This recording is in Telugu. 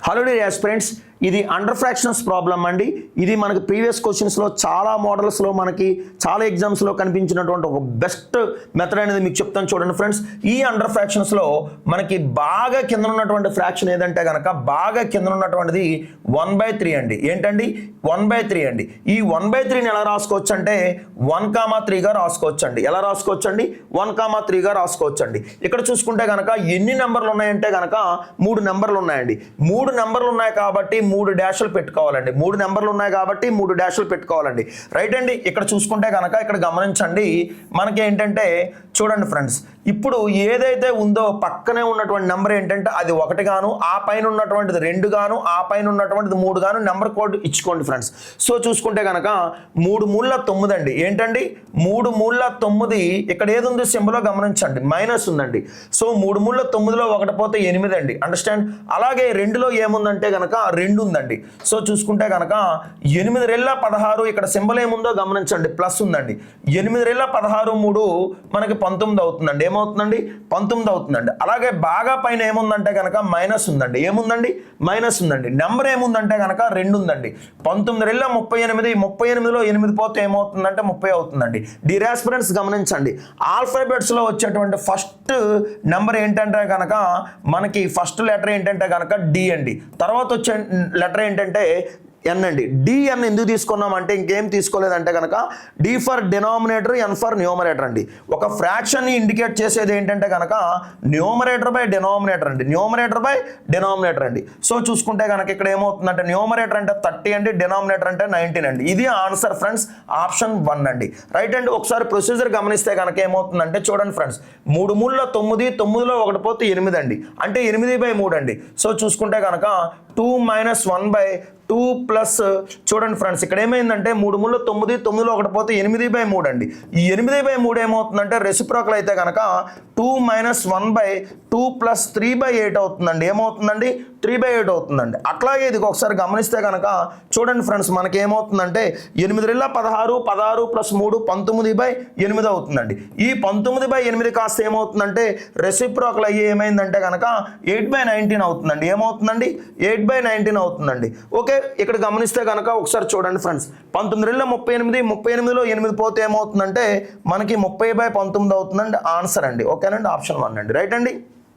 హలో డియర్ ఆస్పిరెంట్స్, ఇది అండర్ ఫ్రాక్షన్స్ ప్రాబ్లం అండి. ఇది మనకి ప్రీవియస్ క్వశ్చన్స్లో చాలా మోడల్స్లో మనకి చాలా ఎగ్జామ్స్లో కనిపించినటువంటి ఒక బెస్ట్ మెథడ్ అనేది మీకు చెప్తాను చూడండి ఫ్రెండ్స్. ఈ అండర్ ఫ్రాక్షన్స్లో మనకి బాగా కింద ఉన్నటువంటి ఫ్రాక్షన్ ఏదంటే కనుక బాగా కింద ఉన్నటువంటిది 1/3 అండి. ఏంటండి 1/3 అండి. ఈ 1/3ని ఎలా రాసుకోవచ్చు అంటే 1,3గా రాసుకోవచ్చు అండి. ఎలా రాసుకోవచ్చు అండి 1,3గా రాసుకోవచ్చు అండి. ఇక్కడ చూసుకుంటే కనుక ఎన్ని నెంబర్లు ఉన్నాయంటే కనుక 3 నెంబర్లు ఉన్నాయండి. 3 నెంబర్లు ఉన్నాయి కాబట్టి 3 డాష్లు పెట్టుకోవాలండి. 3 నెంబర్లు ఉన్నాయి కాబట్టి 3 డాష్లు పెట్టుకోవాలండి. రైట్ అండి. ఇక్కడ చూసుకుంటే కనుక ఇక్కడ గమనించండి, మనకి ఏంటంటే చూడండి ఫ్రెండ్స్, ఇప్పుడు ఏదైతే ఉందో పక్కనే ఉన్నటువంటి నెంబర్ ఏంటంటే అది 1 గాను, ఆ పైన ఉన్నటువంటిది 2 గాను, ఆ పైన ఉన్నటువంటిది 3 గాను నెంబర్ కోడ్ ఇచ్చుకోండి ఫ్రెండ్స్. సో చూసుకుంటే కనుక 3 మూల 9 అండి. ఏంటండి 3 మూల 9. ఇక్కడ ఏది ఉంది సింబల్లో గమనించండి, మైనస్ ఉందండి. సో 3 మూల 9లో 1 పోతే 8 అండి. అండర్స్టాండ్. అలాగే 2లో ఏముందంటే కనుక 2 ఉందండి. సో చూసుకుంటే కనుక 8 రెళ్ళ 16, ఇక్కడ సింబల్ ఏముందో గమనించండి, ప్లస్ ఉందండి. 8 రెళ్ళ 16 3 మనకి 19 అవుతుందండి. ఏమవుతుందండి 19 అవుతుందండి. అలాగే బాగా పైన ఏముందంటే కనుక మైనస్ ఉందండి. ఏముందండి మైనస్ ఉందండి. నెంబర్ ఏముందంటే కనుక 2 ఉందండి. 19 రెళ్ళ 38, 38లో 8 పోతే ఏమవుతుందంటే 30 అవుతుందండి. డియర్ ఆస్పిరెంట్స్ గమనించండి, ఆల్ఫాబెట్స్లో వచ్చేటువంటి ఫస్ట్ నెంబర్ ఏంటంటే కనుక మనకి ఫస్ట్ లెటర్ ఏంటంటే కనుక డి అండి. తర్వాత వచ్చే లెటర్ ఏంటంటే ఎన్ అండి. డిఎన్ ఎందుకు తీసుకున్నామంటే ఇంకేం తీసుకోలేదంటే కనుక D for denominator, N for numerator అండి. ఒక ఫ్రాక్షన్ని ఇండికేట్ చేసేది ఏంటంటే కనుక న్యూమరేటర్ బై డినామినేటర్ అండి. న్యూమరేటర్ బై డినామినేటర్ అండి. సో చూసుకుంటే కనుక ఇక్కడ ఏమవుతుందంటే న్యూమరేటర్ అంటే 30 అండి, డినామినేటర్ అంటే 19 అండి. ఇది ఆన్సర్ ఫ్రెండ్స్, ఆప్షన్ 1 అండి. రైట్ అండి. ఒకసారి ప్రొసీజర్ గమనిస్తే కనుక ఏమవుతుందంటే చూడండి ఫ్రెండ్స్, 3 మూల 9, 9లో 1 పోతే 8 అండి. అంటే 8/3 అండి. సో చూసుకుంటే కనుక 2 - 1/2 ప్లస్ చూడండి ఫ్రెండ్స్, ఇక్కడ ఏమైందంటే 3 మూల 9, 9లో 1 పోతే 8/3 అండి. ఈ 8/3 ఏమవుతుందంటే రెసిప్రోకల్ అయితే కనుక 2 - 1/2 ప్లస్ 3/8 అవుతుందండి. ఏమవుతుందండి 3/8 అవుతుందండి. అట్లాగే ఇది ఒకసారి గమనిస్తే కనుక చూడండి ఫ్రెండ్స్, మనకి ఏమవుతుందంటే 8 రెళ్ళ 16, 16 ప్లస్ 3 19/8 అవుతుందండి. ఈ 19/8 కాస్త ఏమవుతుందంటే రెసిప్రోకల్ అయ్యి ఏమైందంటే కనుక 8/19 అవుతుందండి. ఏమవుతుందండి 8/19 అవుతుందండి. ఓకే, ఇక్కడ గమనిస్తే కనుక ఒకసారి చూడండి ఫ్రెండ్స్, 19 రెళ్ళ 38, 38లో 8 పోతే ఏమవుతుందంటే మనకి 30/19 అవుతుందండి. ఆన్సర్ అండి. ఓకేనండి, ఆప్షన్ 1 అండి. రైట్ అండి.